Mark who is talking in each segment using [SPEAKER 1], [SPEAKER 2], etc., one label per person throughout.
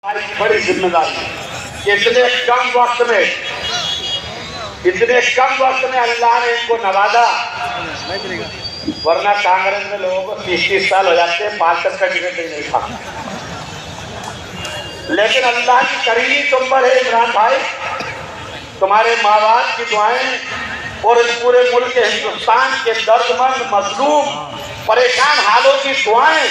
[SPEAKER 1] बड़ी जिम्मेदारी है। इतने कम वक्त में अल्लाह ने इनको नवाजा, वरना कांग्रेस में लोगों को 30-30 साल हो जाते हैं, 5 का टिकट ही नहीं था। लेकिन अल्लाह की करीबी तुम पर है इमरान भाई, तुम्हारे माँ बाप की दुआएं और इस पूरे मुल्क के हिंदुस्तान के दर्दमंद मजलूम परेशान हालों की दुआएं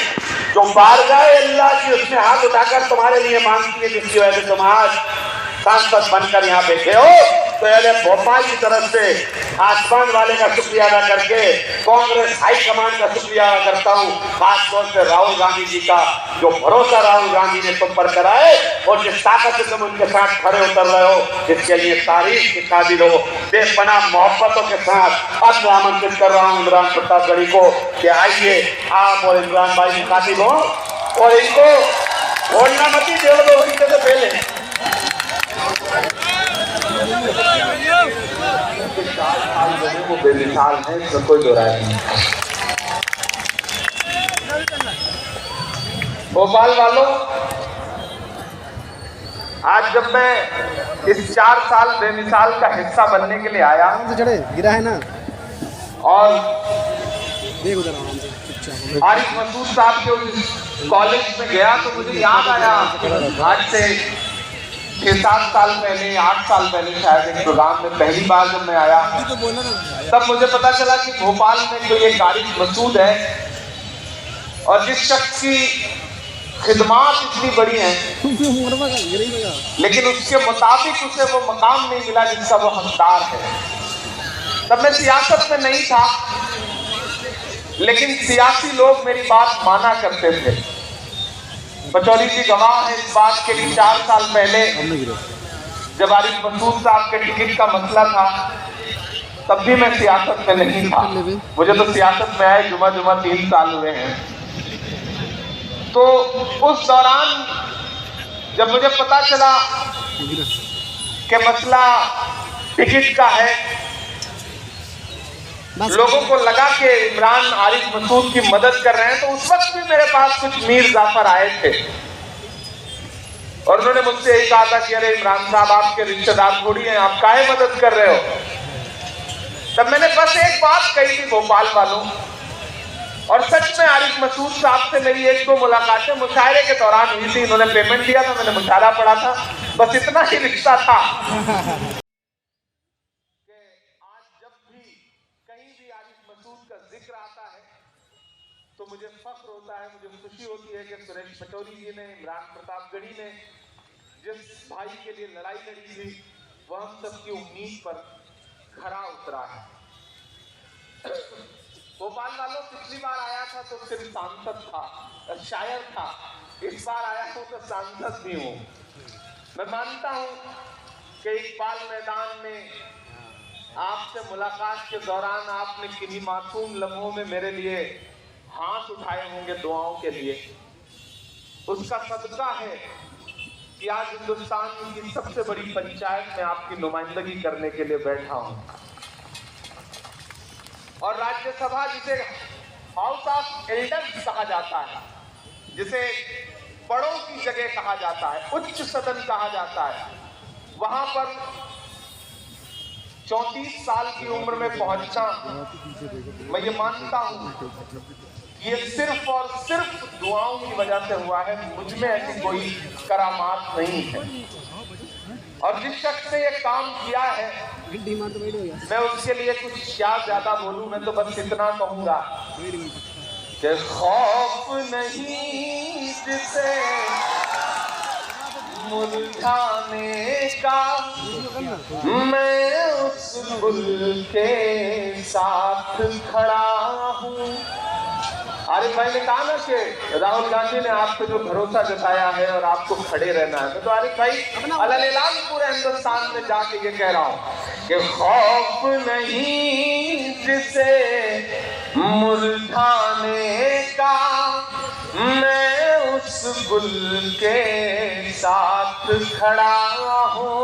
[SPEAKER 1] जो बार गए अल्लाह की, उसने हाथ उठाकर तुम्हारे लिए मांगती है, जिसकी वजह से तुम आज सांसद बनकर यहाँ बैठे हो। तो पहले भोपाल की तरफ से आसमान वाले का शुक्रिया अदा करके कांग्रेस हाईकमान का शुक्रिया अदा करता हूँ, खासतौर से राहुल गांधी जी का, जो भरोसा राहुल गांधी ने तुम पर कराए और जिस ताकत से तुम उनके साथ खड़े उतर रहे हो, इसके लिए तारीफ के काबिल हो। बेपनाह मोहब्बतों के साथ अब मैं आमंत्रित कर रहा हूँ इमरान प्रतापगढ़ी को कि आइए आप और इमरान भाई मुखातिब हो और इनको बोलना मत ही डेढ़ 2 घंटे से पहले वो बेमिसाल है, इसमें कोई दो राय नहीं। भोपाल वालों, आज जब मैं इस 4 साल बेमिसाल का हिस्सा बनने के लिए आया
[SPEAKER 2] गिरा है ना,
[SPEAKER 1] और आरिफ मसूद साहब के उस कॉलेज में गया तो मुझे याद आया आज से 6-7 साल पहले, 8 साल पहले शायद एक प्रोग्राम में पहली बार जब मैं आया, तब मुझे पता चला कि भोपाल में कोई एक आरिफ मसूद है और जिस शख्स की खिदमात इतनी बड़ी हैं, लेकिन उसके मुताबिक उसे वो मकाम नहीं मिला जिसका वो हकदार है। तब मैं सियासत में नहीं था, लेकिन सियासी लोग मेरी बात माना करते थे। बचौली जी गवाह है इस बात के कि 4 साल पहले जब आरिफ मसूद साहब के टिकट का मसला था, तब भी मैं सियासत में नहीं था। मुझे तो सियासत में आए जुमा 3 साल हुए हैं। तो उस दौरान जब मुझे पता चला कि मसला टिकट का है, लोगों को लगा कि इमरान आरिफ मसूद की मदद कर रहे हैं, तो उस वक्त भी मेरे पास कुछ मीर जाफर आए थे और उन्होंने मुझसे यही कहा था कि अरे इमरान साहब आपके रिश्तेदार थोड़ी हैं, आप काहे मदद कर रहे हो। तब मैंने बस एक बात कही थी भोपाल वालों, और सच में आरिफ मसूद साहब से मेरी 1-2 मुलाकातें मुशायरे के दौरान हुई थी। इन्होंने पेमेंट दिया था, मैंने मुशायरा पढ़ा था, बस इतना ही रिश्ता था। तो मुझे फख्र होता है, मुझे खुशी होती है कि सुरेश पटौरी जी ने, इमरान प्रतापगढ़ी ने जिस भाई के लिए लड़ाई लड़ी थी, वह हम सबकी उम्मीद पर खरा उतरा है। भोपाल वालों, पिछली बार आया था तो सिर्फ सांसद था, शायर था, इस बार आया हूं तो सांसद भी हूं। मैं मानता हूं कि इकबाल मैदान में आपसे मुलाकात के दौरान आपने किन्हीं मासूम लम्हों में मेरे लिए हाथ उठाए होंगे दुआओं के लिए। उसका सदका है कि आज हिंदुस्तान की सबसे बड़ी पंचायत में आपकी नुमाइंदगी करने के लिए बैठा हूं, और राज्यसभा जिसे हाउस ऑफ एल्डर्स कहा जाता है, जिसे बड़ों की जगह कहा जाता है, उच्च सदन कहा जाता है, वहां पर 34 साल की उम्र में पहुंचना, मैं ये मानता हूं ये सिर्फ और सिर्फ दुआओं की वजह से हुआ है। मुझ में ऐसी कोई करामात नहीं है, और जिस शख्स ने ये काम किया है मैं उसके लिए कुछ क्या ज्यादा बोलूं। मैं तो बस इतना कहूंगा कि खौफ नहीं जिसे मुरझाने का, मैं उस गुल के साथ खड़ा हूँ। आरिफ भाई ने कहा ना कि राहुल गांधी ने आप पे जो भरोसा जताया है और आपको खड़े रहना है, तो आरिफ भाई अलग-अलग पूरे हिंदुस्तान में जाके ये कह रहा हूँ कि खौफ नहीं जिसे मुरझाने का, मैं उस गुल के साथ खड़ा हूँ।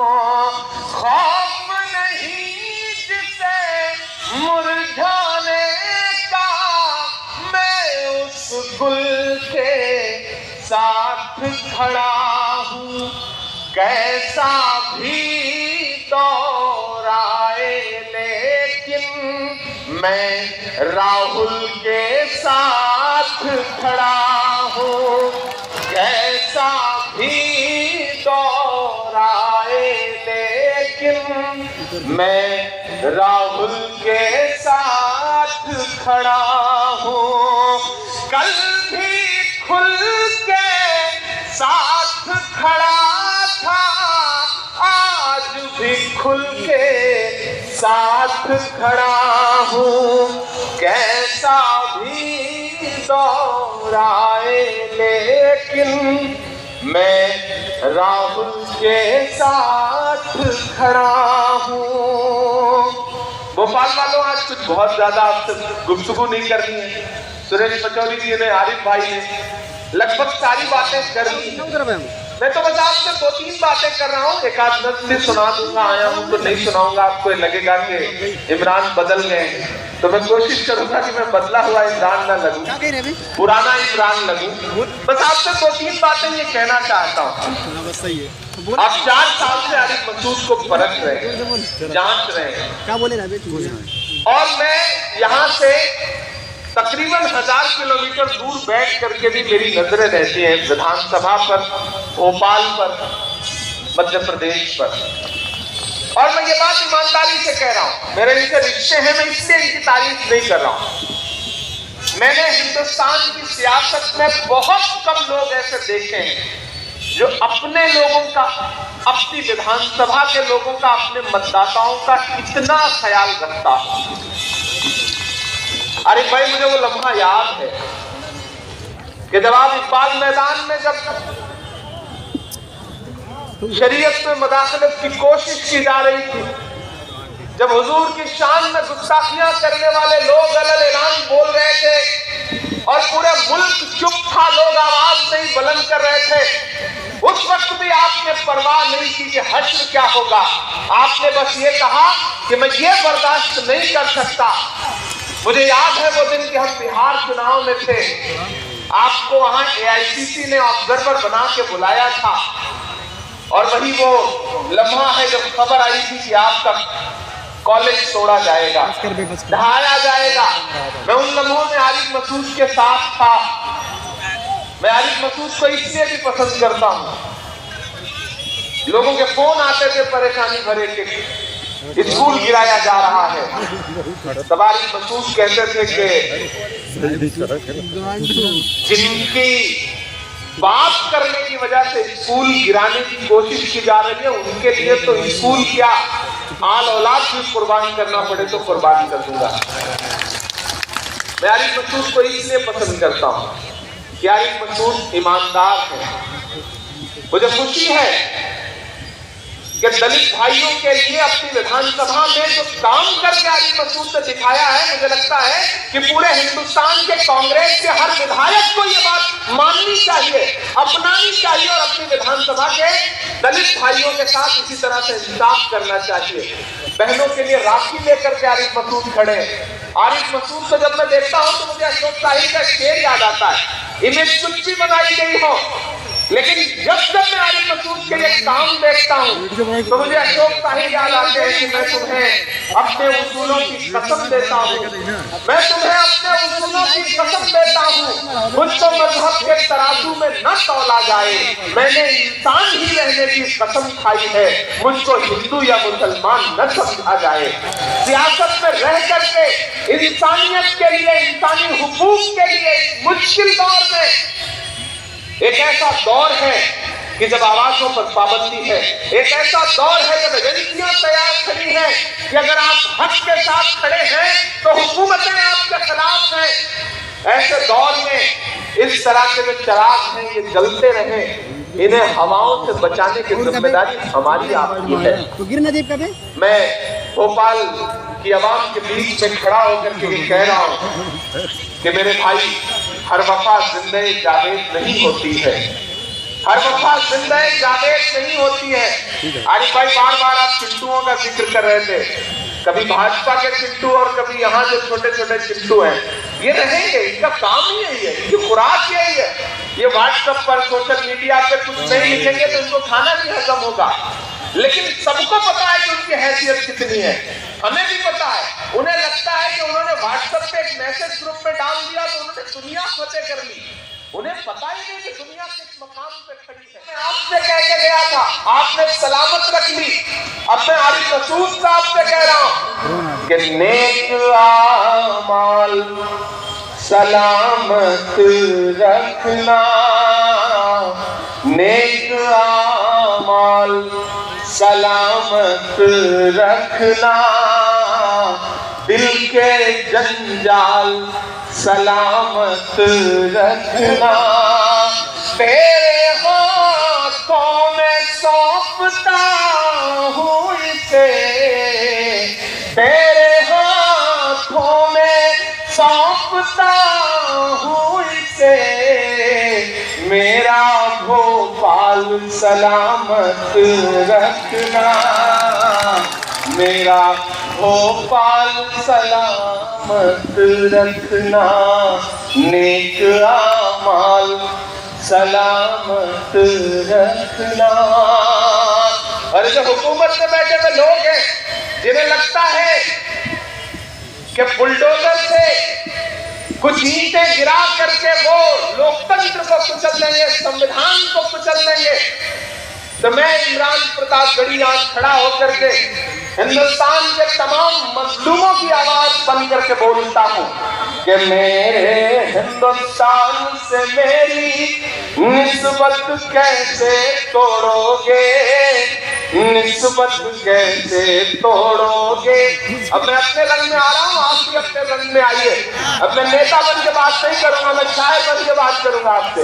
[SPEAKER 1] खौफ नहीं जिसे मुरझाने का, मैं उस गुल के साथ खड़ा हूँ। कैसा भी दौर आए लेकिन मैं राहुल के साथ खड़ा हूँ। कैसा भी दौर आए लेकिन मैं राहुल के साथ खड़ा हूँ। कल भी खुल के साथ खड़ा था, आज भी खुल के साथ खड़ा हूँ। कैसा भी दौर आए लेकिन मैं राहुल के साथ खड़ा हूँ। भोपाल वालों, आज कुछ बहुत ज्यादा आपसे गुफ्तगू नहीं करनी है। सुरेश पचौरी जी ने, आरिफ भाई ने लगभग सारी बातें कर दी। मैं तो बस आपसे 2-3 बातें कर रहा हूँ। एक आध से सुना दूंगा, आया हूँ तो नहीं सुनाऊंगा। आपको लगेगा कि इमरान बदल गए, तो मैं कोशिश करूंगा कि मैं बदला हुआ इमरान ना लगूं, पुराना इमरान लगूं। बस आपसे 2-3 बातें ये कहना चाहता हूँ। आप 4 साल से आरिफ मसूद को परख रहे हैं, जांच रहे हैं, और मैं यहाँ से तकरीबन 1000 किलोमीटर दूर बैठ करके भी मेरी नजरें रहती हैं विधानसभा पर, भोपाल पर, मध्य प्रदेश पर। और मैं ये बात ईमानदारी से कह रहा हूं, मेरे इनसे रिश्ते हैं, मैं इसलिए इनकी तारीफ नहीं कर रहा हूं। मैंने हिंदुस्तान की सियासत में बहुत कम लोग ऐसे देखे हैं जो अपने लोगों का, अपनी विधानसभा के लोगों का, अपने मतदाताओं का इतना ख्याल रखता है। अरे भाई, मुझे वो लम्हा याद है कि जब आप इकबाल मैदान में जब शरीयत में मुदाखलत की कोशिश की जा रही थी, जब हुजूर की शान में गुस्ताखियां करने वाले लोग अलग ऐलान बोल रहे थे और पूरे मुल्क चुप था, लोग आवाज नहीं बुलंद कर रहे थे, उस वक्त भी आपने परवाह नहीं की कि हश्र क्या होगा। आपने बस ये कहा कि मैं ये बर्दाश्त नहीं कर सकता। मुझे याद है वो दिन कि हम बिहार चुनाव में थे, आपको वहां AICC ने ऑब्जर्वर बना के बुलाया था, और वही वो लम्हा है जब खबर आई थी कि आपका कॉलेज तोड़ा जाएगा, ढहाया जाएगा। मैं उन लम्हों में आरिफ मसूद के साथ था। मैं आरिफ मसूद को इसलिए भी पसंद करता हूं, लोगों के फोन आते थे परेशानी भरे के स्कूल गिराया जा रहा है, तब आरिफ मसूद कहते थे कि जिनकी बात करने की वजह से स्कूल गिराने की कोशिश की जा रही है, उनके लिए तो स्कूल क्या, आल औलाद भी कुर्बान करना पड़े तो कुर्बान कर दूंगा। मैं आरिफ मसूद को इसलिए पसंद करता हूं कि आरिफ मसूद ईमानदार है। मुझे खुशी है कि दलित भाइयों के लिए अपनी विधानसभा में जो काम करके आरिफ मसूद ने दिखाया है, मुझे लगता है कि पूरे हिंदुस्तान के कांग्रेस के हर विधायक को ये बात माननी चाहिए, अपनानी चाहिए, और अपनी विधानसभा के दलित भाइयों के साथ इसी तरह से इंसाफ करना चाहिए। बहनों के लिए राखी लेकर के आरिफ मसूद खड़े। आरिफ मसूद को जब मैं देखता हूं तो मुझे अशोक साहिल का शेर याद आता है, इमेज कुछ भी बनाई गई हो, लेकिन जब जब मैं आरिफ मसूद के लिए काम देखता हूं तो मुझे अशोक साहिल याद आते हैं कि मैं तुम्हें अपने उसूलों की कसम देता हूं, मैं तुम्हें अपने उसूलों की कसम देता हूं, मुझको मजहब के तराजू में न तौला जाए, मैंने इंसान ही रहने की कसम खाई है, मुझको हिंदू या मुसलमान न समझा जाए। सियासत में रह करके इंसानियत के लिए, इंसानी हुकूक के लिए मुश्किल दौर में, एक ऐसा दौर है कि जब आवाजों पर पाबंदी है, एक ऐसा दौर है जब एजेंसियां तैयार खड़ी हैं कि अगर आप हक के साथ खड़े हैं तो हुकूमतें आपके खिलाफ हैं। ऐसे दौर में इस तरह के जो चिराग हैं ये जलते रहे, इन्हें हवाओं से बचाने की जिम्मेदारी हमारी आपकी है। मैं भोपाल की आवाम के बीच में खड़ा होकर के ये कह रहा हूँ कि मेरे भाई, हर वफा जिंदगी जावेद नहीं होती है, हर वफा जिंदगी जावेद नहीं होती है। आरिफ भाई, बार बार आप चिंटुओं का जिक्र कर रहे थे, कभी भाजपा के चिंटू और कभी यहाँ जो छोटे छोटे चिंटू हैं, ये रहेंगे, इनका काम ही यही है, इनकी खुराक यही है। ये व्हाट्सएप पर, सोशल मीडिया पे कुछ नहीं लिखेंगे तो इनको खाना नहीं हजम होगा। लेकिन सबको पता है कि उनकी हैसियत कितनी है, हमें भी पता है। उन्हें लगता है कि उन्होंने व्हाट्सएप पे एक मैसेज ग्रुप में डाल दिया तो उन्होंने दुनिया फतेह कर ली। उन्हें पता ही नहीं कि दुनिया किस मकाम पे खड़ी है। मैं आपसे कह के गया था, आपने सलामत रख ली। अब मैं आरिफ मसूद साहब से कह रहा हूं कि नेक आमाल सलामत रखना, नेक आमाल सलामत रखना, दिल के जंजाल सलामत रखना, तेरे हाथों में सौंपता हूँ इसे, तेरे हाथों में सौंपता हूँ इसे, मेरा भोपाल सलामत रखना, मेरा भोपाल सलामत रखना, नेक आमाल सलामत रखना। और जो हुकूमत में बैठे हुए लोग हैं जिन्हें लगता है कि बुलडोजर से कुछ ईंटें गिरा करके वो लोकतंत्र को कुचल देंगे, संविधान को कुचल देंगे, तो मैं इमरान प्रतापगढ़ी आज खड़ा होकर के हिंदुस्तान के तमाम मजलूमों की आवाज बन करके बोलता हूँ कि मेरे हिंदुस्तान से मेरी निस्बत कैसे तोड़ोगे, निस्बत कैसे तोड़ोगे। अब मैं अपने रंग में आ रहा हूँ, आप भी अपने रंग में आइए। अब मैं नेता बन के बात नहीं करूंगा, मैं शायर बन के बात करूंगा आपसे।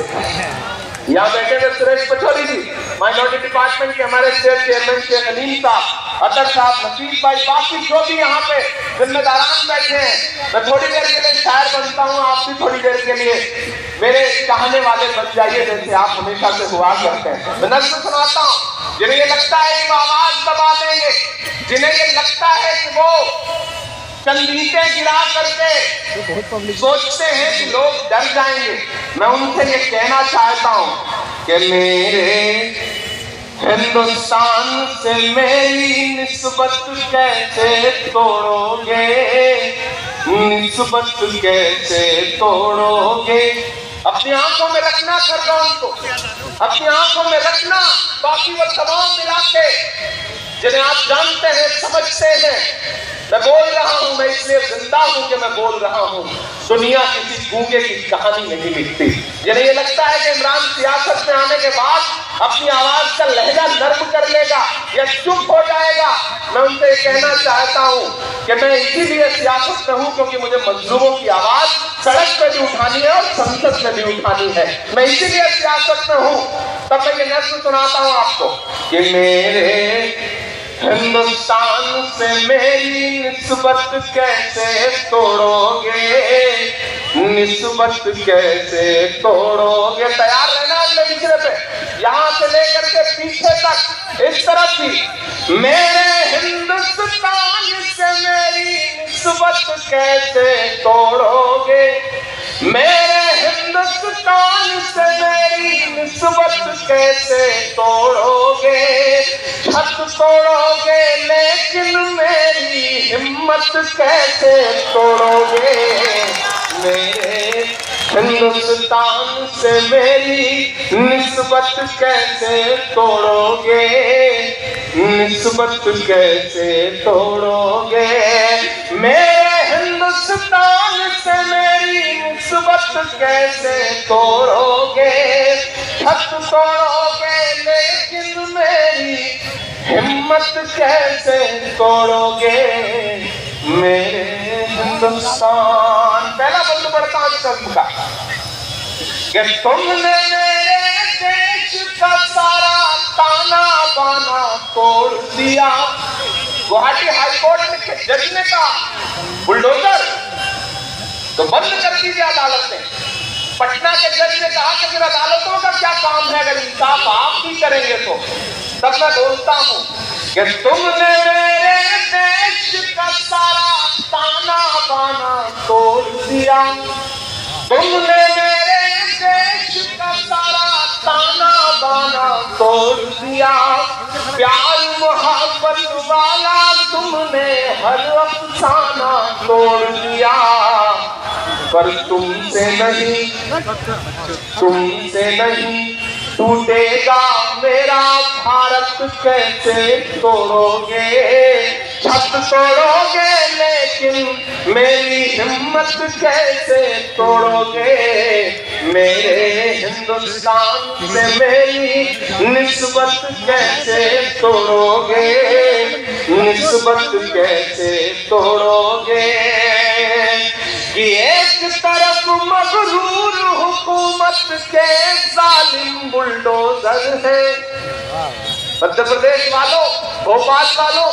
[SPEAKER 1] यहाँ बैठे हुए सुरेश पचौरी जी, माइनॉरिटी डिपार्टमेंट के हमारे स्टेट चेयरमैन शेख अलीम साहब, अतर साहब, नसीब भाई, बाकी जो भी यहाँ पे जिम्मेदारान बैठे हैं, मैं थोड़ी देर के लिए शायर बनता हूँ, आप भी थोड़ी देर के लिए मेरे चाहने वाले बन जाइए जैसे आप हमेशा से हुआ करते हैं। मैं नज़्म सुनाता हूँ। जिन्हें ये लगता है कि वो आवाज दबा देंगे, जिन्हें ये लगता है कि वो चंदीते गिरा करके सोचते हैं कि लोग डर जाएंगे, मैं उनसे ये कहना चाहता हूं कि मेरे हिंदुस्तान से मेरी निस्बत कैसे तोड़ोगे, निस्बत कैसे तोड़ोगे। अपनी आंखों में रखना खरगोन को, अपनी आंखों में रखना, बाकी वो तमाम इलाके जिन्हें आप जानते हैं, समझते हैं। मैं बोल रहा हूं, मैं इसलिए जिंदा हूं कि मैं बोल रहा हूं। दुनिया किसी गूंगे की कहानी नहीं लिखती। जिन्हें ये लगता है कि इमरान सियासत में आने के बाद अपनी आवाज का लहजा नर्म कर लेगा या चुप हो जाएगा, मैं उनसे ये कहना चाहता हूं कि मैं इसीलिए सियासत में हूं क्योंकि मुझे मजलूमों की आवाज सड़क पे भी उठानी है और संसद में भी उठानी है। मैं इसीलिए सियासत में हूं। तब मैं ये नस्ल सुनाता हूं आपको कि मेरे हिंदुस्तान से मेरी निस्बत कैसे तोड़ोगे, निस्बत कैसे तोड़ोगे। तैयार रहना अगले मिसरे पे, यहाँ से लेकर के पीछे तक इस तरफ भी। मेरे हिंदुस्तान से मेरी निस्बत कैसे तोड़ोगे, मेरे हिंदुस्तान से मेरी निस्बत कैसे तोड़ोगे। छत तोड़ोगे लेकिन मेरी हिम्मत कैसे तोड़ोगे। मेरे हिंदुस्तान से मेरी निस्बत कैसे तोड़ोगे, निस्बत कैसे तोड़ोगे। मेरे हिंदुस्तान से मेरी निस्बत कैसे तोड़ोगे। छत तोड़ोगे लेकिन मेरी हिम्मत कैसे तोड़ोगे। मेरे हिंदुस्तान, पहला बंद पड़ता हूं कस्म का कि तुमने मेरे देश का सारा ताना बाना तोड़ दिया। गुवाहाटी हाईकोर्ट के जज ने कहा बुलडोजर तो बंद कर दीजिए अदालतें। पटना के जज ने कहा कि फिर अदालतों का क्या काम है, अगर इंसाफ आप ही करेंगे तो। तब मैं बोलता हूं कि तुमने मेरे देश का सारा ताना बाना तोड़ दिया। तुमने मेरे देश का सारा ताना बाना तोड़ दिया। प्यार मोहब्बत वाला तुमने हर अफसाना तोड़ दिया, पर तुमसे नहीं टूटेगा मेरा भारत कैसे तोड़ोगे। छत तोड़ोगे लेकिन मेरी हिम्मत कैसे तोड़ोगे। मेरे हिंदुस्तान से मेरी निस्बत कैसे तोड़ोगे, निस्बत कैसे तोड़ोगे। कि एक तरफ मगरूर हुकूमत के जालिम बुलडोजर है, मध्य प्रदेश वालों, भोपाल वालों,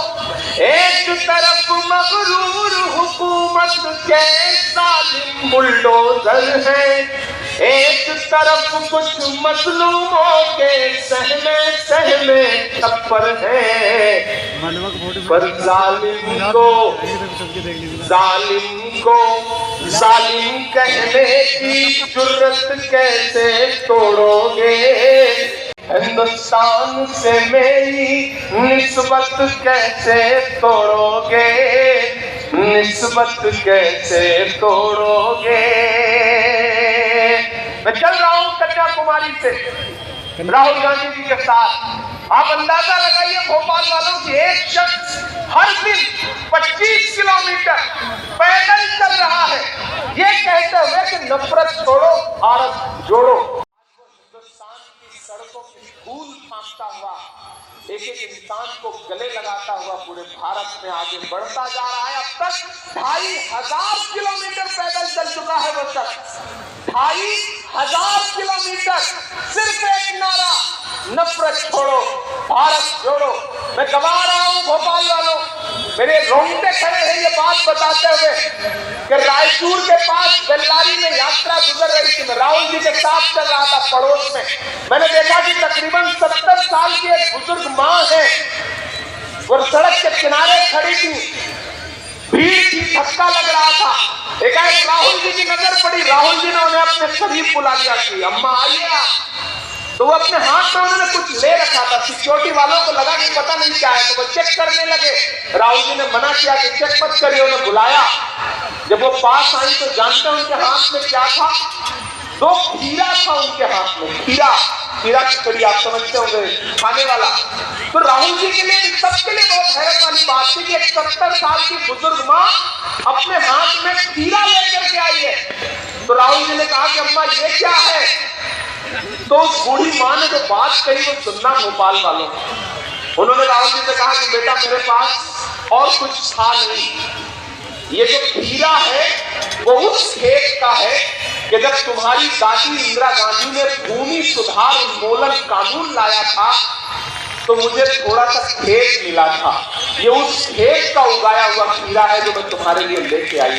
[SPEAKER 1] एक तरफ मगरूर हुकूमत के जालिम बुलडोजर है, एक तरफ कुछ मजलूमों के सहमे छप्पर है। पर जालिम कहने की जुर्रत कैसे तोड़ोगे। हिंदुस्तान से मेरी निस्बत कैसे तोड़ोगे, निस्बत कैसे तोड़ोगे। मैं चल रहा हूं कन्याकुमारी से राहुल गांधी जी के साथ। आप अंदाजा लगाइए भोपाल वालों की, एक शख्स हर दिन 25 किलोमीटर पैदल चल रहा है, ये कहते हुए कि नफरत छोड़ो भारत जोड़ो। हिंदुस्तान की सड़कों की धूल फांकता हुआ, एक एक इंसान को गले लगाता हुआ पूरे भारत में आगे बढ़ता जा रहा है। अब तक 2500 किलोमीटर पैदल चल चुका है वो शख्स। 2500 किलोमीटर, सिर्फ एक नारा, नफरत छोड़ो भारत जोड़ो। मैं गवा रहा हूं भोपाल वालों, मेरे रोंगटे खड़े हैं ये बात बताते हुए कि रायचूर के पास बेल्लारी में यात्रा गुजर रही थी। मैं राहुल जी के साथ चल रहा था पड़ोस में, मैंने देखा कि तकरीबन 70 साल की एक बुजुर्ग मां है, वो सड़क के किनारे खड़ी थी, भीड़ थी, धक्का लग रहा था। एकाएक राहुल जी की नजर पड़ी, राहुल जी ने उन्हें अपने करीब बुला लिया कि अम्मा आइए आप। तो वो अपने हाथ में उन्होंने कुछ ले रखा था, सिक्योरिटी वालों को लगा कि पता नहीं क्या है, तो वो चेक करने लगे। राहुल जी ने मना किया कि चेक मत करिए, उन्हें बुलाया। जब वो पास आई तो जानते हैं उनके हाथ में क्या था? 2 खीरा था उनके हाथ में, खीरा की कड़ी, आप समझते होंगे, खाने वाला। तो राहुल जी के लिए, सबके लिए बहुत हैरत वाली बात थी कि एक 70 साल की बुजुर्ग माँ अपने हाथ में खीरा लेकर के आई है। तो राहुल जी ने कहा कि अम्मा ये क्या है? तो उस बूढ़ी माँ ने जो बात कही वो सुनना भोपाल वालों। उन्होंने राहुल जी से कहा कि बेटा मेरे पास और कुछ था नहीं, ये जो खीरा है वो उस खेत का है कि जब तुम्हारी दादी इंदिरा गांधी ने भूमि सुधार उन्मूलन कानून लाया था तो मुझे थोड़ा सा खेत मिला था, ये उस खेत का उगाया हुआ खीरा है जो मैं तुम्हारे लिए लेके आई हूं।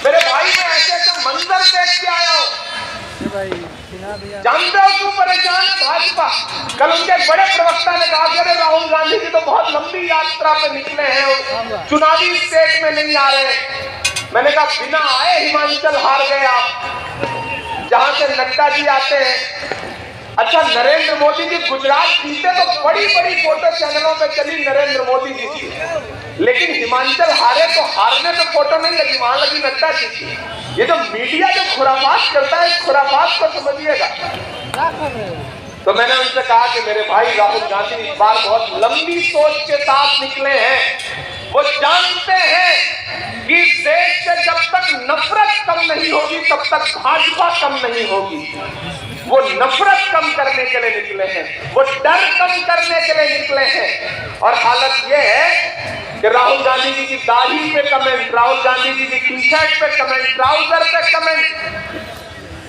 [SPEAKER 1] मेरे भाई मैं ऐसे ऐसे मंजर देख के आया हूं। जानते हो क्यों परेशान है भाजपा? कल उनके बड़े प्रवक्ता ने कहा कि अरे राहुल गांधी जी तो बहुत लंबी यात्रा पे निकले हैं, चुनावी स्टेट में नहीं आ रहे। मैंने कहा बिना आए हिमाचल हार गए आप, जहां से नड्डा जी आते हैं। अच्छा नरेंद्र मोदी जी गुजरात जीते तो बड़ी बड़ी फोटो चैनलों पे चली नरेंद्र मोदी जी की, लेकिन हिमाचल हारे तो हारने पे फोटो नहीं लगी, वहां लगी नड्डा जी की। ये जो मीडिया जो खुराफात करता है, खुराफात को समझिएगा। तो मैंने उनसे कहा कि मेरे भाई राहुल गांधी इस बार बहुत लंबी सोच के साथ निकले हैं। वो जानते हैं कि देश से जब तक नफरत कम नहीं होगी तब तक भाजपा कम नहीं होगी। वो नफरत कम करने के लिए निकले हैं, वो डर कम करने के लिए निकले हैं। और हालत ये है कि राहुल गांधी जी की दाढ़ी पे कमेंट, राहुल गांधी जी की टी शर्ट पे कमेंट, ट्राउजर पे कमेंट।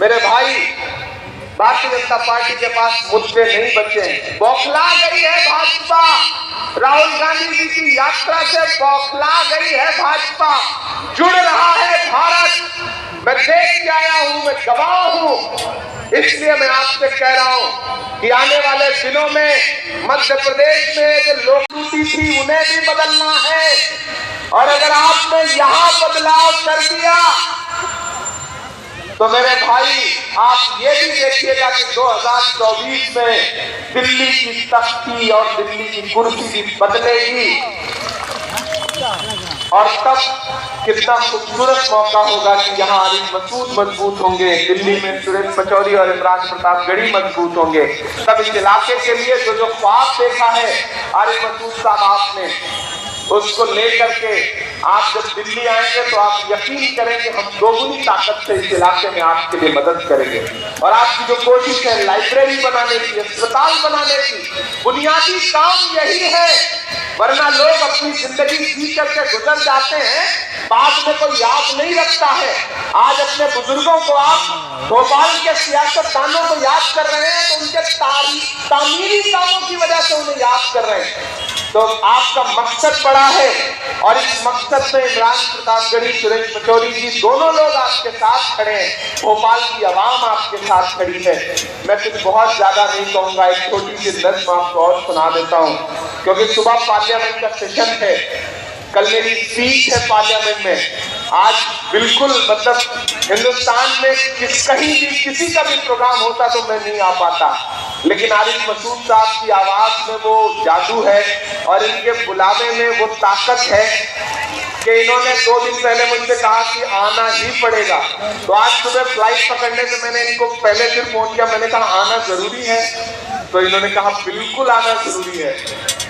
[SPEAKER 1] मेरे भाई भारतीय जनता पार्टी के पास मुद्दे नहीं बचे हैं, बौखला गई है भाजपा। राहुल गांधी जी की यात्रा से बौखला गई है भाजपा, जुड़ रहा है भारत। मैं देख के आया हूं, मैं गवाह हूं, इसलिए मैं आपसे कह रहा हूं कि आने वाले दिनों में मध्य प्रदेश में जो लोकनीति थी उन्हें भी बदलना है। और अगर आपने यहां बदलाव कर दिया तो मेरे भाई आप ये भी देखिएगा कि 2024 में दिल्ली की तख्ती और दिल्ली की कुर्सी भी बदलेगी और तब कितना खूबसूरत मौका होगा कि यहाँ आरिफ मसूद मजबूत होंगे, दिल्ली में सुरेश पचौरी और इमरान प्रतापगढ़ी मजबूत होंगे। तब इस इलाके के लिए जो ख्वाब देखा है आरिफ मसूद साहब आपने, उसको लेकर के आप जब दिल्ली आएंगे तो आप यकीन करेंगे हम दोगुनी ताकत से इस इलाके में आपके लिए मदद करेंगे। और आपकी जो कोशिश है लाइब्रेरी बनाने की, अस्पताल बनाने की, बुनियादी काम यही है। वरना लोग अपनी जिंदगी जी करके गुजर जाते हैं, बाद में कोई याद नहीं रखता है। आज अपने बुजुर्गों को आप भोपाल के सियासतदानों को याद कर रहे हैं तो उनके तामीरी कामों की वजह से उन्हें याद कर रहे हैं। तो आपका मकसद बड़ा है और इस मकसद से इमरान प्रतापगढ़ी, सुरेश पचौरी जी दोनों लोग आपके साथ खड़े हैं। भोपाल की आवाम आपके साथ खड़ी है। मैं कुछ बहुत ज्यादा नहीं कहूंगा, एक छोटी सी नज़्म आपको और सुना देता हूँ, क्योंकि सुबह पार्लियामेंट का सेशन है, कल मेरी स्पीच है पार्लियामेंट में। आज बिल्कुल मतलब हिंदुस्तान में कहीं भी किसी का भी प्रोग्राम होता तो मैं नहीं आ पाता, लेकिन आरिफ मसूद साहब की आवाज में वो जादू है और इनके बुलावे में वो ताकत है कि इन्होंने 2 दिन पहले मुझसे कहा कि आना ही पड़ेगा। तो आज सुबह फ्लाइट पकड़ने से मैंने इनको पहले फिर फोन किया, मैंने कहा आना जरूरी है, तो इन्होंने कहा बिल्कुल आना जरूरी है।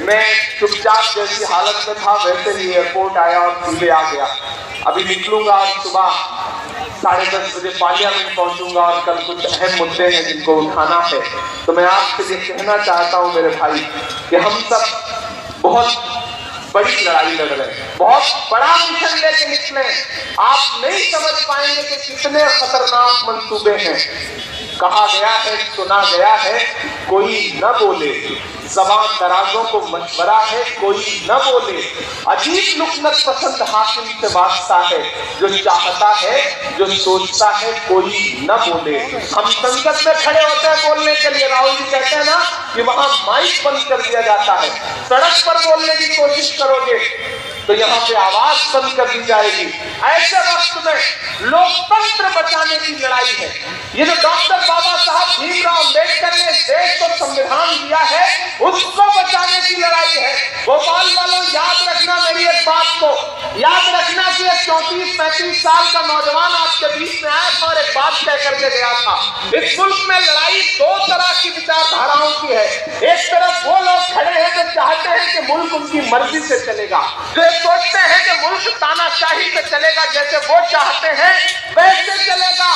[SPEAKER 1] मैं चुपचाप जैसी हालत में था वैसे ही एयरपोर्ट आया और सीधे आ गया। अभी निकलूंगा और सुबह 10:30 बजे पार्लियामेंट पहुंचूंगा और कल कुछ अहम मुद्दे हैं जिनको उठाना है। तो मैं आपसे ये कहना चाहता हूं मेरे भाई कि हम सब बहुत बड़ी लड़ाई लड़ रहे हैं, बहुत बड़ा मिशन लेके निकले। आप नहीं समझ पाएंगे कि कितने खतरनाक मंसूबे हैं। कहा गया है, सुना गया है, कोई न बोले, ज़बान दराजों को मशवरा है, कोई न बोले। अजीब लुकनत पसंद हाकिम से वास्ता है, जो चाहता है, जो सोचता है, कोई न बोले। हम संसद में खड़े होते हैं बोलने के लिए, राहुल जी कहते हैं ना कि वहां माइक बंद कर दिया जाता है। सड़क पर बोलने की कोशिश करोगे तो यहाँ पे आवाज बंद कर दी जाएगी। ऐसे वक्त में लोकतंत्र बचाने की लड़ाई है। ये जो डॉक्टर बाबा साहब भीमराव अम्बेडकर ने देश को संविधान दिया है, उसको बचाने की लड़ाई है। भोपाल वालों याद रखना मेरी एक बात को, याद रखना कि 34-35 साल का नौजवान आपके बीच में आया था और एक बात तय करके गया था। इस मुल्क में लड़ाई 2 तरह की विचारधाराओं की है। एक तरफ वो लोग खड़े हैं जो चाहते हैं कि मुल्क उनकी मर्जी से चलेगा, जो सोचते हैं कि मुल्क तानाशाही से चलेगा, जैसे वो चाहते हैं वैसे चलेगा।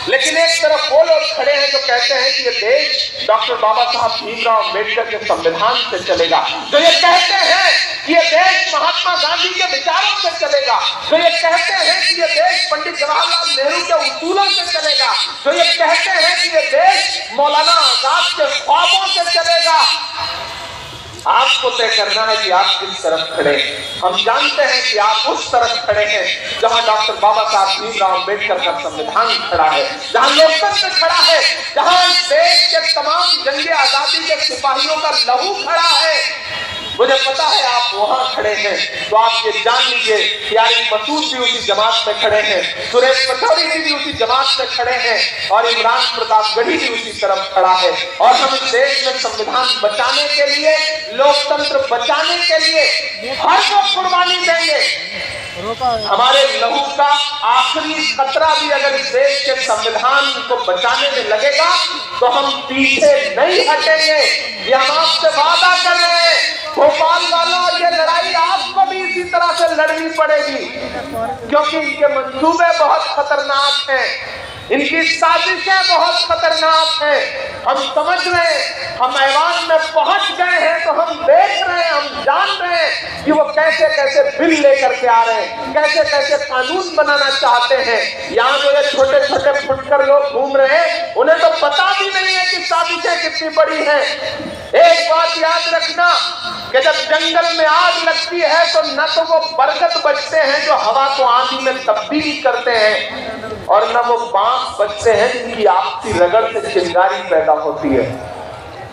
[SPEAKER 1] लेकिन एक तरफ वो लोग खड़े हैं जो कहते हैं कि ये देश डॉक्टर बाबा साहब भीमराव अम्बेडकर के संविधान से चलेगा, जो ये कहते हैं कि ये देश महात्मा गांधी के विचारों से चलेगा, जो ये कहते हैं कि ये देश पंडित जवाहरलाल नेहरू के उसूलों से चलेगा, जो ये कहते हैं कि ये देश मौलाना आजाद के ख्वाबों से चलेगा। आपको तय करना है कि आप किस तरफ खड़े हैं। हम जानते हैं कि आप उस तरफ खड़े हैं जहां डॉक्टर बाबा साहब भीमराव अम्बेडकर का संविधान खड़ा है, जहां लोकतंत्र खड़ा है, जहां इस देश के तमाम जंगे आजादी के सिपाहियों का लहू खड़ा है। मुझे पता है आप वहां खड़े हैं, तो आप ये जान लीजिए कि आरिफ मसूद भी उसी जमात में खड़े हैं, सुरेश पचौरी भी उसी जमात में खड़े हैं और इमरान प्रतापगढ़ी भी उसी तरफ खड़ा है। और हम इस देश में संविधान बचाने के लिए, लोकतंत्र बचाने के लिए हर वो कुर्बानी देंगे। हमारे लहू का आखिरी खतरा भी अगर इस देश के संविधान को बचाने में लगेगा तो हम पीछे नहीं हटेंगे। ये हम आपसे वादा कर रहे हैं। भोपाल वालों, ये लड़ाई आपको भी इसी तरह से लड़नी पड़ेगी, क्योंकि इनके मंसूबे बहुत खतरनाक हैं, इनकी साजिशें बहुत खतरनाक हैं। हम समझ रहे हैं, हम ऐवान में पहुंच गए हैं तो हम देख रहे हैं, हम जान रहे हैं कि वो कैसे कैसे बिल लेकर के आ रहे हैं, कैसे कैसे कानून बनाना चाहते हैं। यहाँ जो ये छोटे छोटे फुटकर लोग घूम रहे हैं, उन्हें तो पता भी नहीं है कि साजिशें कितनी बड़ी हैं। एक बात याद रखना कि जब जंगल में आग लगती है तो न तो वो बरगद बचते हैं जो हवा को आंधी में तब्दील करते हैं, और न वो बांस बचते हैं जिनकी आपसी रगड़ से चिंगारी पैदा होती है।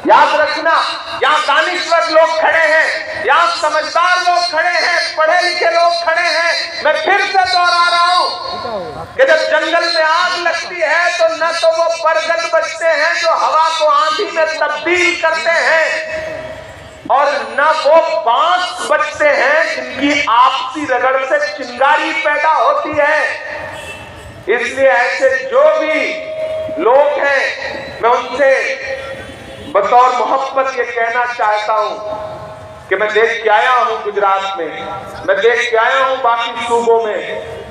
[SPEAKER 1] याद रखना, यहाँ दानिश्वर लोग खड़े हैं, यहाँ समझदार लोग खड़े हैं, पढ़े लिखे लोग खड़े हैं। मैं फिर से दोहरा रहा हूँ, कि जब जंगल में आग लगती है तो न तो वो बरगद बचते हैं जो हवा को आंधी में तब्दील करते हैं, और न वो बांस बचते हैं जिनकी आपसी रगड़ से चिंगारी पैदा होती है। इसलिए ऐसे जो भी लोग हैं, मैं उनसे बतौर मोहब्बत ये कहना चाहता हूं कि मैं देख के आया हूं गुजरात में, मैं देख के आया हूं बाकी सूबों में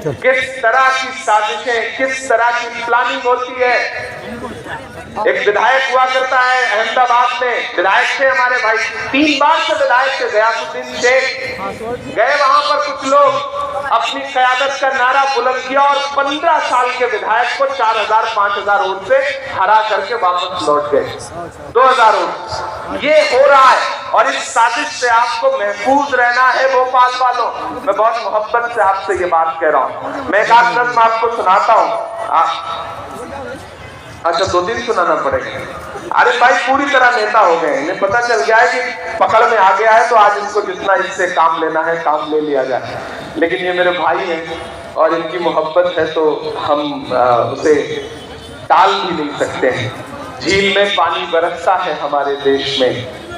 [SPEAKER 1] किस तरह की साजिशें, किस तरह की प्लानिंग होती है। एक विधायक हुआ करता है अहमदाबाद में, विधायक थे हमारे भाई, 3 बार से विधायक थे, गयासुद्दीन शेख। गए वहां पर कुछ लोग, अपनी क़यादत का नारा बुलंद किया और 15 साल के विधायक को 4000-5000 वोट से हरा करके वापस लौट गए, 2000 वोट। ये हो रहा है और इस साजिश से आपको महफूज रहना है भोपाल वालों। मैं बहुत मोहब्बत से आपसे ये बात कह रहा हूँ। मैं एक आध नज़्म आपको सुनाता हूँ। अच्छा, 2-3 सुनाना पड़ेगा। अरे भाई पूरी तरह नेता हो गए, इन्हें पता चल गया है कि पकड़ में आ गया है तो आज इसको जितना इससे काम लेना है काम ले लिया जाए। लेकिन ये मेरे भाई हैं और इनकी मोहब्बत है तो हम उसे टाल भी नहीं सकते हैं। झील में पानी बरसता है हमारे देश में,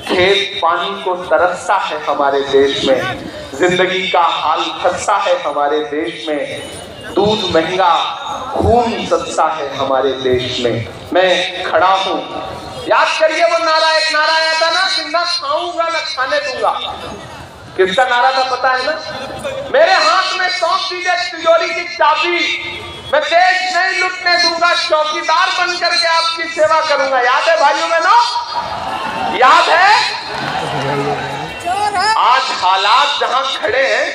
[SPEAKER 1] खेत पानी को तरसता है हमारे देश में, जिंदगी का हाल खस्ता है हमारे देश में, दूध महंगा खून सस्ता है हमारे देश में। मैं खड़ा हूँ, याद करिए वो नारा, एक नारा आया था ना कि ना खाऊंगा ना खाने दूंगा। किसका नारा था पता है ना? मेरे हाथ में सौंप दीजिए तिजोरी की चाबी, मैं देश नहीं लुटने दूंगा, चौकीदार बन करके आपकी सेवा करूंगा। याद है भाइयों बहनों, याद है? आज हालात जहां खड़े हैं,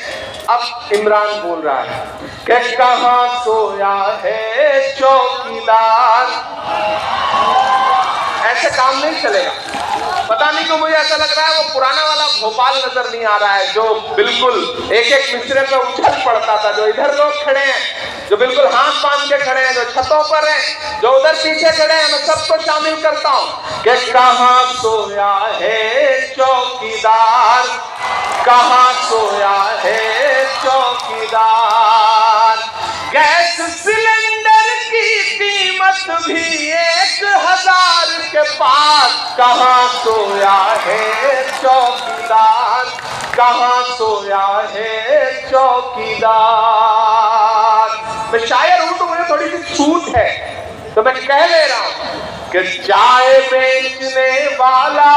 [SPEAKER 1] अब इमरान बोल रहा है कि कहां सोया है चौकीदार। ऐसे काम नहीं चलेगा। पता नहीं क्यों मुझे ऐसा लग रहा है वो पुराना वाला भोपाल नजर नहीं आ रहा है, जो बिल्कुल एक एक मिसरे पे उछल पड़ता था। जो इधर लोग खड़े हैं, जो बिल्कुल हाथ बांध के खड़े हैं, जो छतों पर हैं, जो उधर पीछे खड़े हैं, मैं सबको शामिल करता हूँ कि कहां सोया है चौकीदार, कहां सोया है चौकीदार। गैस सिलेंडर की कीमत भी 1000 के पास, कहां सोया है चौकीदार, कहां सोया है चौकीदार। मैं शायर हूं तो मुझे थोड़ी सी छूट है तो मैं कह ले रहा हूं कि चाय बेचने वाला,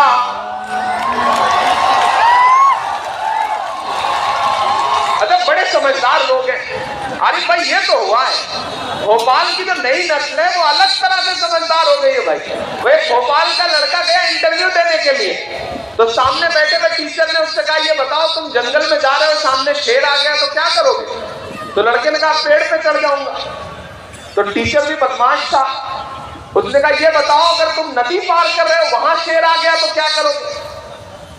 [SPEAKER 1] अच्छा बड़े समझदार लोग हैं। आरिफ भाई ये तो हुआ है, भोपाल की जो नई नस्ल है वो अलग तरह से समझदार हो गई है भाई। वो एक भोपाल का लड़का गया इंटरव्यू देने के लिए, तो सामने बैठे हुए टीचर ने उससे कहा ये बताओ तुम जंगल में जा रहे हो, सामने शेर आ गया तो क्या करोगे? तो लड़के ने कहा पेड़ पे चढ़ जाऊंगा। तो टीचर भी बदमाश था, उसने कहा ये बताओ अगर तुम नदी पार कर रहे हो वहां शेर आ गया तो क्या करोगे?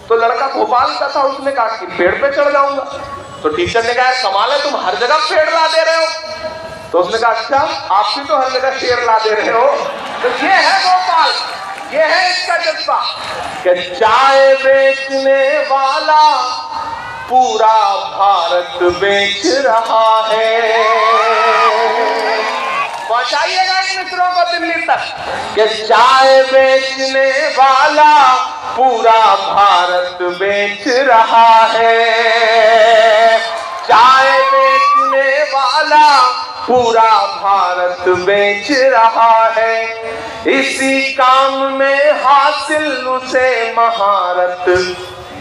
[SPEAKER 1] तो लड़का भोपाल का था, उसने कहा कि पेड़ पे चढ़ जाऊंगा। तो टीचर ने कहा कमाल है तुम हर जगह पेड़ ला दे रहे हो। तो उसने कहा अच्छा आप भी तो हर जगह शेर ला दे रहे हो। तो ये है भोपाल, ये है इसका जज्बा कि चाय बेचने वाला पूरा भारत बेच रहा है। पहुंचाइएगा इन मित्रों को दिल्ली तक कि चाय बेचने वाला पूरा भारत बेच रहा है, चाय बेचने वाला पूरा भारत बेच रहा है। इसी काम में हासिल उसे महारत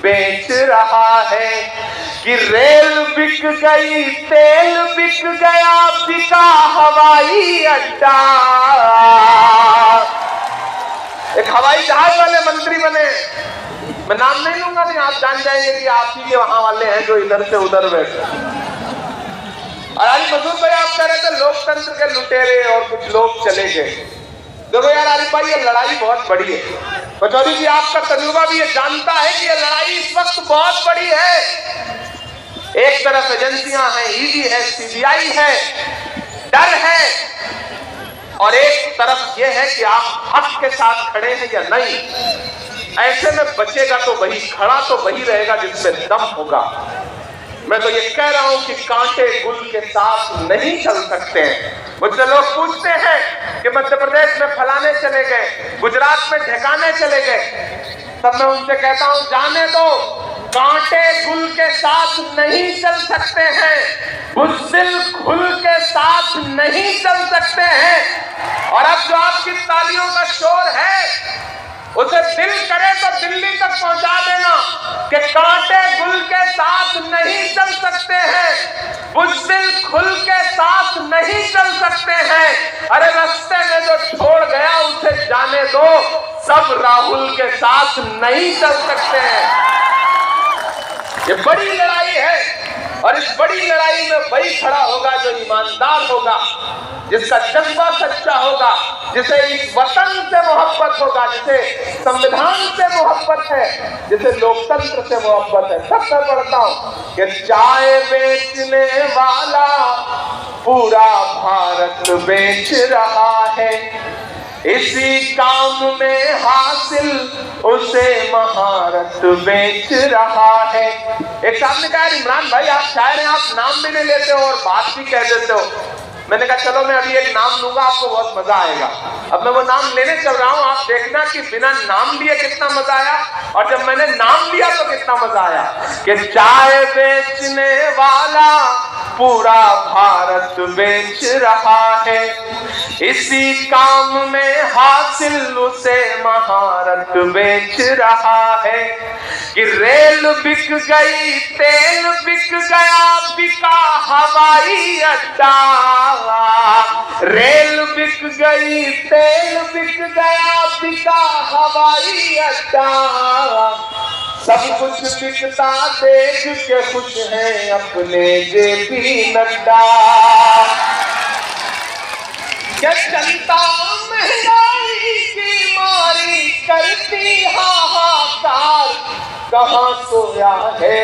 [SPEAKER 1] बेच रहा है कि रेल बिक गई, तेल बिक गया, बिका हवाई अड्डा। एक हवाई जहाज वाले मंत्री बने, मैं नाम नहीं लूंगा, नहीं आप जान जाएंगे कि आप ही के वहां वाले हैं जो इधर से उधर बैठे। और आज मसूद भाई आप कह रहे थे लोकतंत्र के लुटेरे और कुछ लोग चले गए। देखो यार आरिफ भाई ये लड़ाई बहुत बड़ी है। पचौरी जी आपका तजुर्बा भी ये जानता है कि ये लड़ाई इस वक्त बहुत बड़ी है। एक तरफ एजेंसियां हैं, ईडी है, सीबीआई है, डर है, और एक तरफ ये है कि आप हक के साथ खड़े हैं या नहीं। ऐसे में बचेगा तो वही, खड़ा तो वही रहेगा जिसमें दम होगा।
[SPEAKER 2] मैं तो ये कह रहा हूं कि कांटे गुल के साथ नहीं चल सकते हैं। मुझसे लोग पूछते हैं कि मध्य प्रदेश में फलाने चले गए, गुजरात में ठिकाने चले गए, तब मैं उनसे कहता हूं जाने दो, कांटे गुल के साथ नहीं चल सकते हैं, बुज़दिल खुल के साथ नहीं चल सकते हैं। और अब जो आपकी तालियों का शोर है उसे दिल करे तो दिल्ली तक पहुंचा देना कि कांटे गुल के साथ नहीं चल सकते हैं, बुज़दिल खुल के साथ नहीं चल सकते हैं। अरे रास्ते में जो छोड़ गया उसे जाने दो, सब राहुल के साथ नहीं चल सकते हैं। ये बड़ी लड़ाई है और इस बड़ी लड़ाई में वही खड़ा होगा जो ईमानदार होगा, जिसका जज्बा सच्चा होगा, जिसे इस वतन से मोहब्बत होगा, जिसे संविधान से मोहब्बत है, जिसे लोकतंत्र से मोहब्बत है। सब मैं पढ़ता हूं कि चाय बेचने वाला पूरा भारत बेच रहा है, इसी काम में हासिल उसे महारत बेच रहा है। एक साहब ने कहा इमरान भाई आप शायर हैं, आप नाम भी नहीं लेते हो और बात भी कह देते हो। मैंने कहा चलो मैं अभी एक नाम लूंगा, आपको बहुत मजा आएगा। अब मैं वो नाम लेने चल रहा हूं, आप देखना कि बिना नाम लिए कितना मजा आया और जब मैंने नाम लिया तो कितना मजा आया। कि चाय बेचने वाला पूरा भारत बेच रहा है, इसी काम में हासिल उसे महारत बेच रहा है। कि रेल बिक गई, तेल बिक गया, बिका हवाई अड्डा, रेल बिक गई, तेल बिक गया, बिका हवाई अड्डा, सब कुछ बिकता देख के खुश है अपने जेपी नड्डा। क्या जनता महंगाई की मारी करती हाहाकार, कहाँ सोया है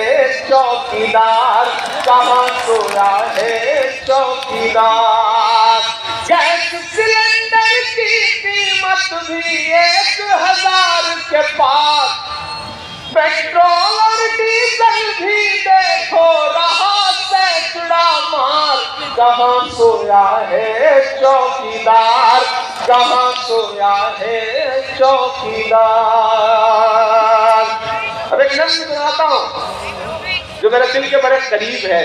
[SPEAKER 2] चौकीदार, कहाँ सोया है चौकीदार। गैस सिलेंडर की कीमत भी 1000 के पास, पेट्रोल और डीजल भी देखो रहा सैकड़ा मार, कहाँ सोया है चौकीदार, कहाँ सोया है चौकीदार। अब एक नज़्म सुनाता हूँ जो मेरे दिल के बड़े करीब है।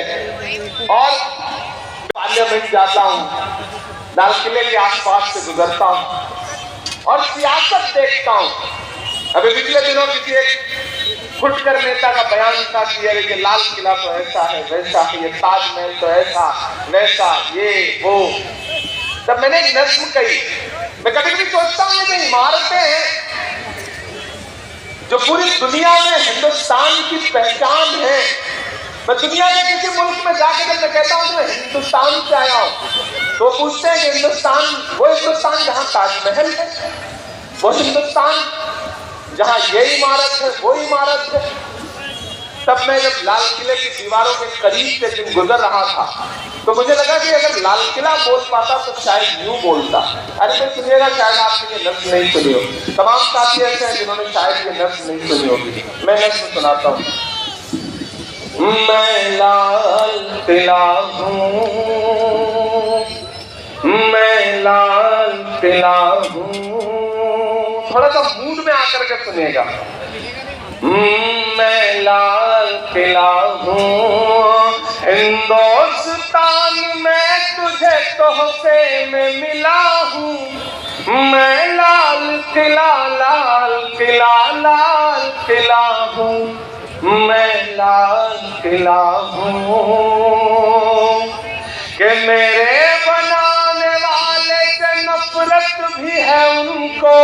[SPEAKER 2] और पार्लियामेंट जाता हूँ, लाल किले के आसपास से गुजरता हूँ और सियासत देखता हूँ। अभी पिछले दिनों किसी एक फुटकर नेता का बयान था कि लाल किला तो ऐसा है वैसा है, ये ताजमहल तो ऐसा वैसा, ये वो। तब मैंने एक नज़्म कही, मैं कभी कभी सोचता हूँ ये जो इमारतें हैं जो पूरी दुनिया में हिंदुस्तान की पहचान है, मैं दुनिया के किसी मुल्क में जाके जब मैं कहता हूँ मैं हिंदुस्तान से आया हूँ तो पूछते हैं कि हिंदुस्तान वो हिंदुस्तान जहाँ ताजमहल है, वो हिंदुस्तान जहाँ ये इमारत है, वो इमारत है। तब मैं जब लाल किले की दीवारों के करीब से दिन गुजर रहा था तो मुझे लगा कि अगर लाल किला बोल पाता तो शायद यूं बोलता। अरे तो सुनिएगा, शायद आपने ये नज़्म नहीं सुनी हो, तमाम साथी ऐसे हैं जिन्होंने शायद ये नज़्म नहीं सुनी होगी। मैं नज़्म सुनाता हूँ। मैं लाल किला हूँ, मैं लाल किला हूँ, थोड़ा सा मूड में आकर के सुनिएगा। मैं लाल किला हूँ, हिंदुस्तान में तुझे तोहफे में मिला हूँ। मैं लाल किला, लाल किला, लाल किला हूँ, मैं लाल किला हूँ। कि मेरे बनाने वाले से नफरत भी है उनको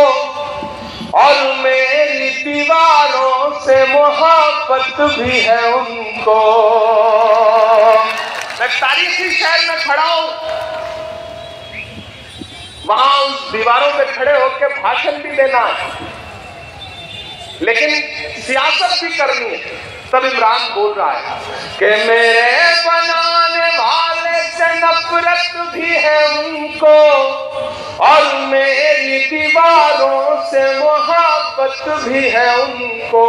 [SPEAKER 2] और मेरी दीवारों से मोहब्बत भी है उनको। मैं तारीखी शहर में खड़ा हूं, वहां उस दीवारों पे खड़े होकर भाषण भी देना है, लेकिन सियासत भी करनी है। तब इमरान बोल रहा है कि मेरे बनाने वाले से नफरत भी है उनको और मेरी दीवारों से मोहब्बत भी है उनको।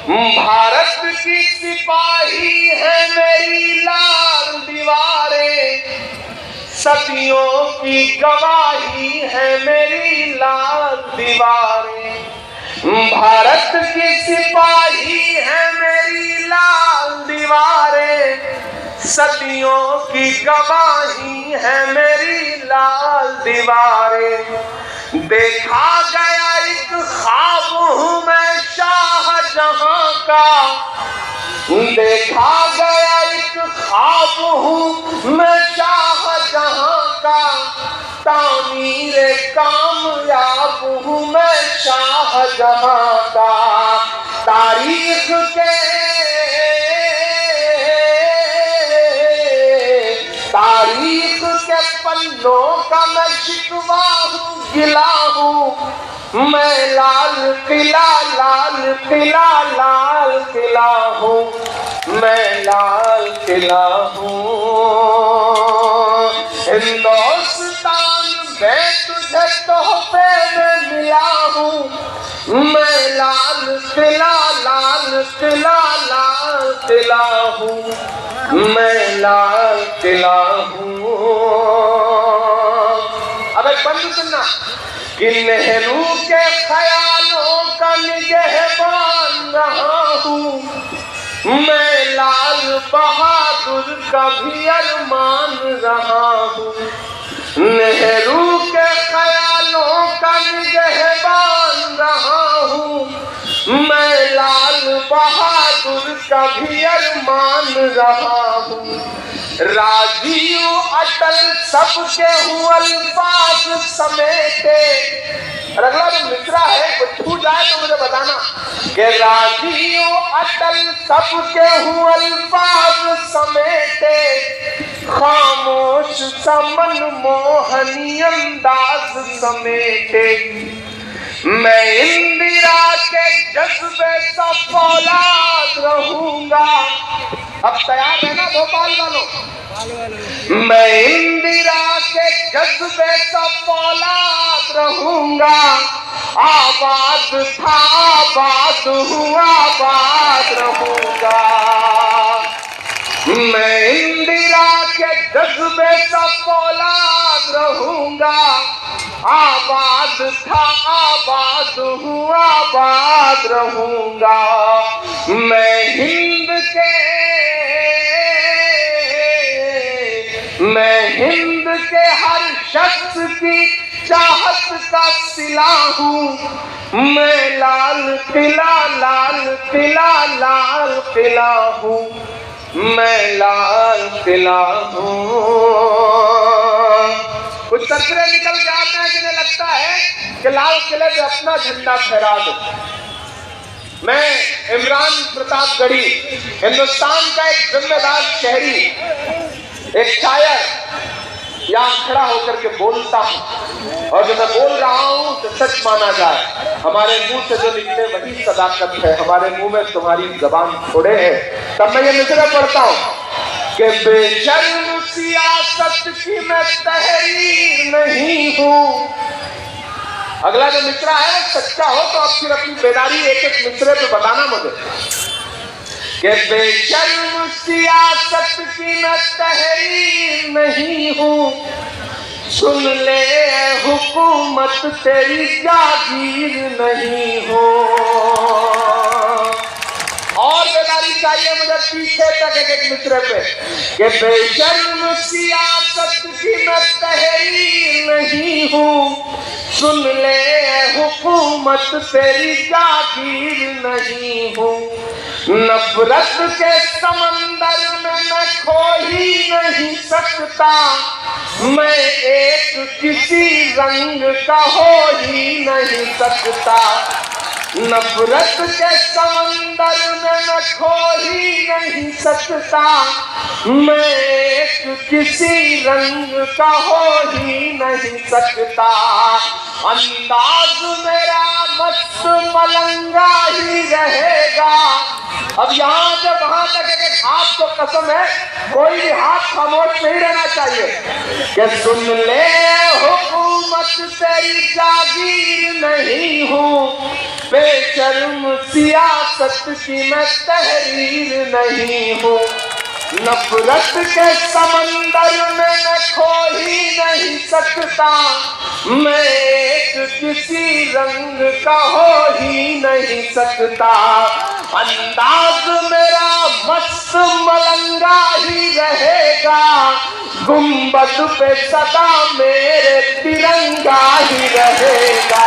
[SPEAKER 2] भारत की सिपाही है मेरी लाल दीवारें, सदियों की गवाही है मेरी लाल दीवारें। भारत की सिपाही है मेरी लाल दीवारें, सदियों की गवाही है मेरी लाल दीवारें। देखा गया एक ख्वाब हूँ मैं शाहजहां का, देखा गया एक ख्वाब हूँ मैं शाहजहां का, तामीरे कामयाब हूँ मैं शाहजहां का। तारीख के पन्नों का मैं शिकवा हूँ, गिला हूँ मैं लाल किला, लाल किला, लाल किला हूँ मैं, लाल किला हूँ। हिंदुस्तान में तुझे तोहफे में मिला हूँ मैं, लाल किला, लाल किला, लाल किला हूँ मैं, लाल किला हूँ। अब एक बंद सुनना कि नेहरू के ख्यालों का निगहबान रहा हूँ मैं, लाल बहादुर का भी अरमान रहा हूँ। नेहरू के ख्यालों का निगहबान रहा हूँ मैं, लाल बहादुर का भी अरमान रहा हूँ। राजीव अटल सबके हूँ अल्फाज समेटे। और अगला जो मित्रा है वो छू जाए तो मुझे बताना कि राजीव अटल सबके हूँ अल्फाज समेटे, खामोश समन मोहनी अंदाज समेटे। मैं इंदिरा के जज्बे सा फौलाद रहूंगा। अब तैयार है ना भोपाल वालों? मैं इंदिरा के जज्बे सा फौलाद रहूंगा। आबाद था आबाद हुआ आबाद रहूंगा। मैं इंदिरा के जज्बे सा फौलाद रहूंगा। आबाद था आबाद हुआ आबाद रहूंगा। मैं हिंद के हर शख्स की चाहत का सिला हूँ मैं, लाल किला, लाल किला, लाल किला हूँ मैं, लाल किला हूँ। कुछ तस्वीरें निकल के आते हैं जिन्हें लगता है कि लाल किले पे अपना झंडा फहरा दो। मैं इमरान प्रताप गढ़ी, हिंदुस्तान का एक जिम्मेदार शहरी, एक शायर यहाँ खड़ा होकर के बोलता हूँ, और जो मैं बोल रहा हूँ तो सच माना जाए। हमारे मुंह से जो निकले वही सदाकत है, हमारे मुंह में तुम्हारी जबान थोड़े है। तब मैं ये मिसरा पढ़ता हूँ कि बेशर्म सियासत की मैं तहरीर नहीं हूँ। अगला जो मिसरा है सच्चा हो तो आप फिर अपनी बेदारी एक एक मिसरे पे बताना मुझे कि बेशर्म सियासत की मैं तहरीर नहीं हूँ। सुन ले हुकूमत तेरी जागीर नहीं हूँ। और बेदारी चाहिए मुझे पीछे तक एक एक मिसरे पे कि बेशर्म सियासत की मैं तहरीर नहीं हूँ। सुन ले हुकूमत तेरी जागीर नहीं हूँ। नफरत के समंदर में मैं खो ही नहीं सकता। मैं एक किसी रंग का हो ही नहीं सकता। नफरत के समंदर में मैं खो ही नहीं सकता। मैं एक किसी रंग का हो ही नहीं सकता। अंदाज मेरा मस्त मलंगा ही रहेगा। अब यहाँ से वहां तक एक हाथ को कसम है, कोई भी हाथ खामोश नहीं रहना चाहिए कि सुन ले हुकूमत तेरी जागीर नहीं हूँ। बेशर्म सियासत की मैं तहरीर नहीं हूँ, नफरत के समंदर में मैं खो ही नहीं सकता, मैं एक किसी रंग का हो ही नहीं सकता, अंदाज मेरा मस्त मलंगा ही रहेगा, गुंबद पे सदा मेरे तिरंगा ही रहेगा।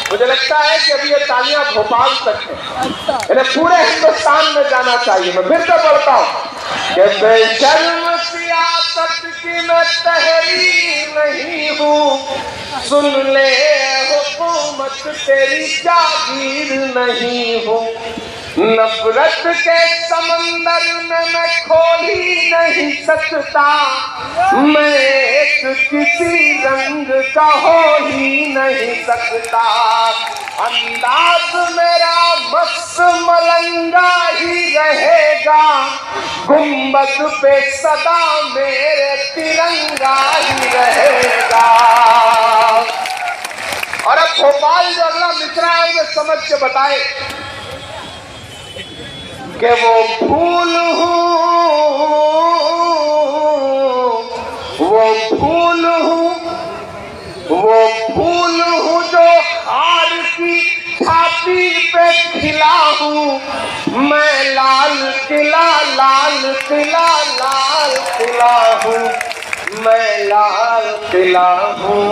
[SPEAKER 2] मुझे लगता है कि अभी ये तालियां भोपाल तक है, इन्हें पूरे हिंदुस्तान में जाना चाहिए। मैं फिर से बोलता हूँ कि बेशर्म सियासत की मैं तहरीर नहीं हूँ, सुन ले हुकूमत तेरी जागीर नहीं हूँ, नफरत के समंदर में मैं खो ही नहीं सकता, मैं एक किसी रंग का हो ही नहीं सकता, अंदाज मेरा मस्त मलंगा ही रहेगा, गुंबद पे सदा मेरे तिरंगा ही रहेगा। और अब भोपाल जो अगला मिसरा है वो समझ के बताए कि वो फूल हूँ, वो फूल हूँ, वो फूल हूँ जो हार की छाती पे खिला हूँ, मैं लाल किला लाल किला लाल किला हूँ, मैं लाल किला हूँ,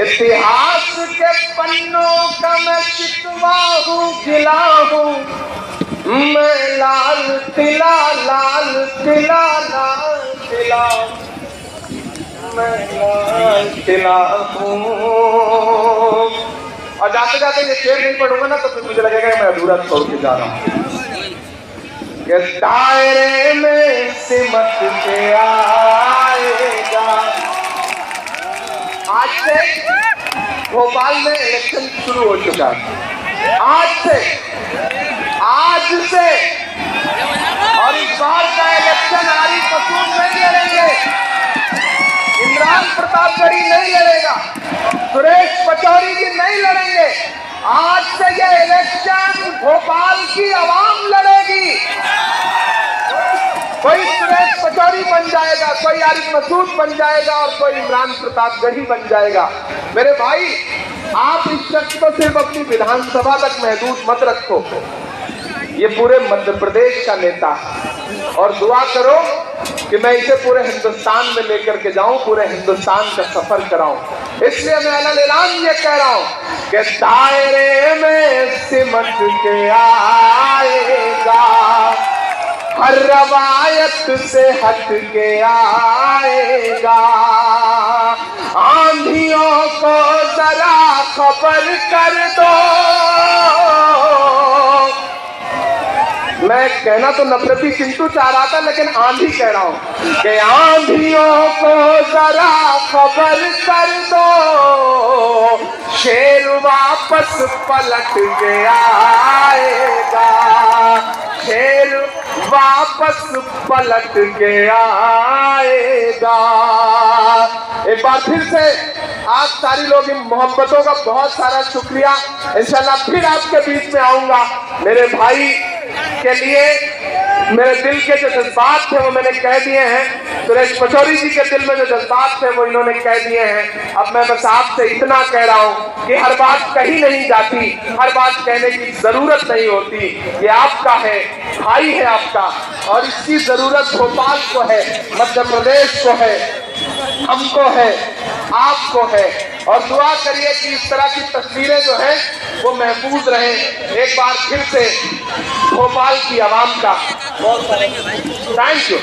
[SPEAKER 2] इतिहास के पन्नों का मैं चितवा हूँ गिला हूँ, मैं लाल किला लाल किला लाल किला, मैं लाल किला हूँ। और जाते जाते ये शेर नहीं पढ़ूंगा ना तो फिर मुझे लगेगा मैं अधूरा छोड़ के जा रहा हूँ। कि दायरे में सिमट के आएगा, आज से भोपाल में इलेक्शन शुरू हो चुका है, आज से और इस बार का इलेक्शन आरिफ मसूद नहीं लड़ेंगे, इमरान प्रतापगढ़ी नहीं लड़ेगा, सुरेश पचौरी जी नहीं लड़ेंगे, आज से ये इलेक्शन भोपाल की आवाम लड़ेगी। कोई सुरेश पचौरी बन जाएगा, कोई आरिफ मसूद बन जाएगा और कोई इमरान प्रतापगढ़ी बन जाएगा। मेरे भाई, आप इस शख्स को सिर्फ अपनी विधानसभा तक महदूद मत रखो, ये पूरे मध्य प्रदेश का नेता है और दुआ करो कि मैं इसे पूरे हिंदुस्तान में लेकर के जाऊं, पूरे हिंदुस्तान का सफर कराऊं। इसलिए मैं ऐलान ये कह रहा हूं कि दायरे में सिमट के आएगा, हर रवायत से हट के आएगा, आंधियों को जरा खबर कर दो। मैं कहना तो नफरती चिंटू चाह रहा था लेकिन आंधी कह रहा हूं कि आंधियों को जरा खबर कर दो, शेर वापस पलट के आएगा, शेर वापस पलट के आएगा। एक बार फिर से आप सारी लोग इन मोहब्बतों का बहुत सारा शुक्रिया। इंशाल्लाह फिर आपके बीच में आऊंगा। मेरे भाई के लिए मेरे दिल के जो जज्बात थे वो मैंने कह दिए हैं, सुरेश पचौरी जी के दिल में जो जज्बात थे वो इन्होंने कह दिए हैं। अब मैं बस आपसे इतना कह रहा हूँ कि हर बात कही नहीं जाती, हर बात कहने की जरूरत नहीं होती। ये आपका है, भाई है आपका, और इसकी जरूरत भोपाल को है, मध्य प्रदेश को है, हमको है, आपको है। और दुआ करिए कि इस तरह की तस्वीरें जो हैं वो महफूज रहें। एक बार फिर से भोपाल की आवाम का बहुत थैंक यू।